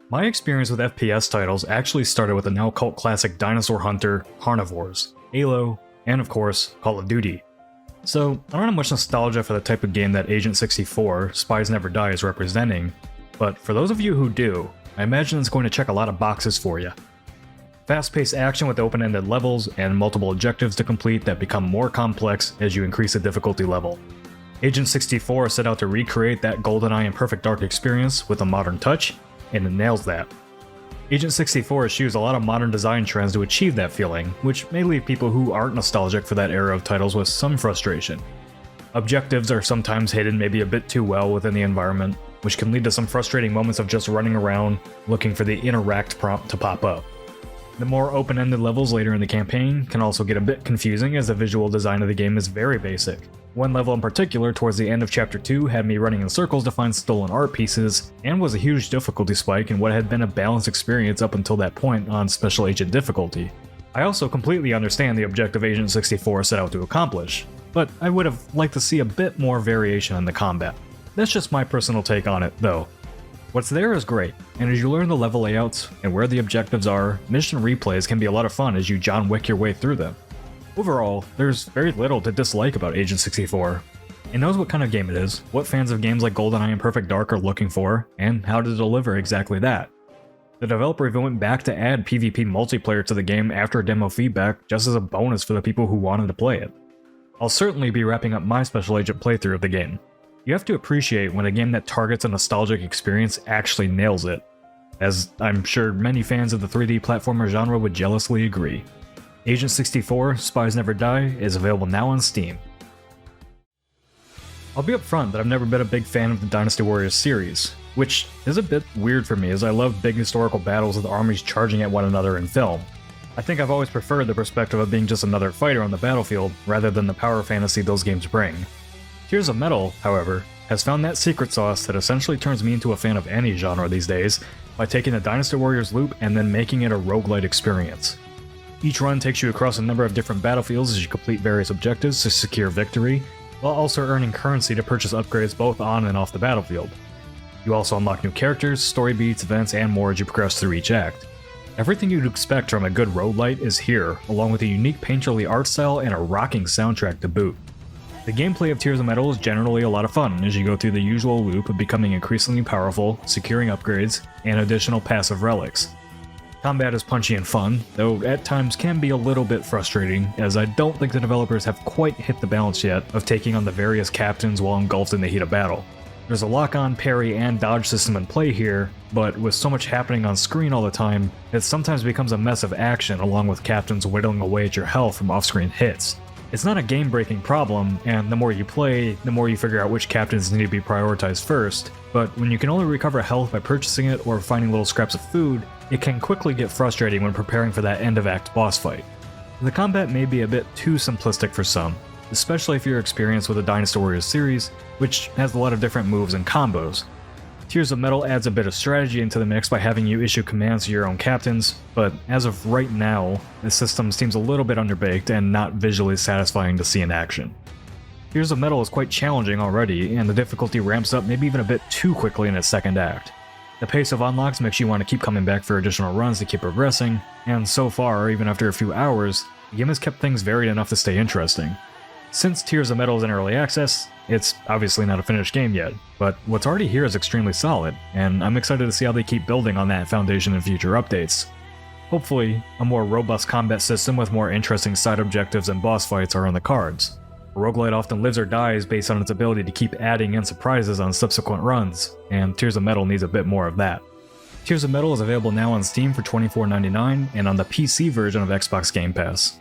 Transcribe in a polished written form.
My experience with FPS titles actually started with the now cult classic Dinosaur Hunter, Carnivores, Halo, and of course, Call of Duty. So, I don't have much nostalgia for the type of game that Agent 64, Spies Never Die is representing, but for those of you who do, I imagine it's going to check a lot of boxes for you. Fast-paced action with open-ended levels and multiple objectives to complete that become more complex as you increase the difficulty level. Agent 64 set out to recreate that GoldenEye and Perfect Dark experience with a modern touch, and it nails that. Agent 64 eschews a lot of modern design trends to achieve that feeling, which may leave people who aren't nostalgic for that era of titles with some frustration. Objectives are sometimes hidden maybe a bit too well within the environment, which can lead to some frustrating moments of just running around looking for the interact prompt to pop up. The more open-ended levels later in the campaign can also get a bit confusing as the visual design of the game is very basic. One level in particular towards the end of Chapter 2 had me running in circles to find stolen art pieces, and was a huge difficulty spike in what had been a balanced experience up until that point on Special Agent difficulty. I also completely understand the objective Agent 64 set out to accomplish, but I would have liked to see a bit more variation in the combat. That's just my personal take on it, though. What's there is great, and as you learn the level layouts and where the objectives are, mission replays can be a lot of fun as you John Wick your way through them. Overall, there's very little to dislike about Agent 64. It knows what kind of game it is, what fans of games like GoldenEye and Perfect Dark are looking for, and how to deliver exactly that. The developer even went back to add PvP multiplayer to the game after demo feedback just as a bonus for the people who wanted to play it. I'll certainly be wrapping up my Special Agent playthrough of the game. You have to appreciate when a game that targets a nostalgic experience actually nails it, as I'm sure many fans of the 3D platformer genre would jealously agree. Agent 64, Spies Never Die is available now on Steam. I'll be upfront that I've never been a big fan of the Dynasty Warriors series, which is a bit weird for me as I love big historical battles with armies charging at one another in film. I think I've always preferred the perspective of being just another fighter on the battlefield rather than the power fantasy those games bring. Tears of Metal, however, has found that secret sauce that essentially turns me into a fan of any genre these days by taking the Dynasty Warriors loop and then making it a roguelite experience. Each run takes you across a number of different battlefields as you complete various objectives to secure victory, while also earning currency to purchase upgrades both on and off the battlefield. You also unlock new characters, story beats, events, and more as you progress through each act. Everything you'd expect from a good roguelite is here, along with a unique painterly art style and a rocking soundtrack to boot. The gameplay of Tears of Metal is generally a lot of fun as you go through the usual loop of becoming increasingly powerful, securing upgrades, and additional passive relics. Combat is punchy and fun, though at times can be a little bit frustrating, as I don't think the developers have quite hit the balance yet of taking on the various captains while engulfed in the heat of battle. There's a lock-on, parry, and dodge system in play here, but with so much happening on screen all the time, it sometimes becomes a mess of action along with captains whittling away at your health from off-screen hits. It's not a game-breaking problem, and the more you play, the more you figure out which captains need to be prioritized first, but when you can only recover health by purchasing it or finding little scraps of food, it can quickly get frustrating when preparing for that end-of-act boss fight. The combat may be a bit too simplistic for some, especially if you're experienced with the Dynasty Warriors series, which has a lot of different moves and combos. Tears of Metal adds a bit of strategy into the mix by having you issue commands to your own captains, but as of right now, the system seems a little bit underbaked and not visually satisfying to see in action. Tears of Metal is quite challenging already, and the difficulty ramps up maybe even a bit too quickly in its second act. The pace of unlocks makes you want to keep coming back for additional runs to keep progressing, and so far, even after a few hours, the game has kept things varied enough to stay interesting. Since Tears of Metal is in early access, it's obviously not a finished game yet, but what's already here is extremely solid, and I'm excited to see how they keep building on that foundation in future updates. Hopefully, a more robust combat system with more interesting side objectives and boss fights are on the cards. A roguelite often lives or dies based on its ability to keep adding in surprises on subsequent runs, and Tears of Metal needs a bit more of that. Tears of Metal is available now on Steam for $24.99 and on the PC version of Xbox Game Pass.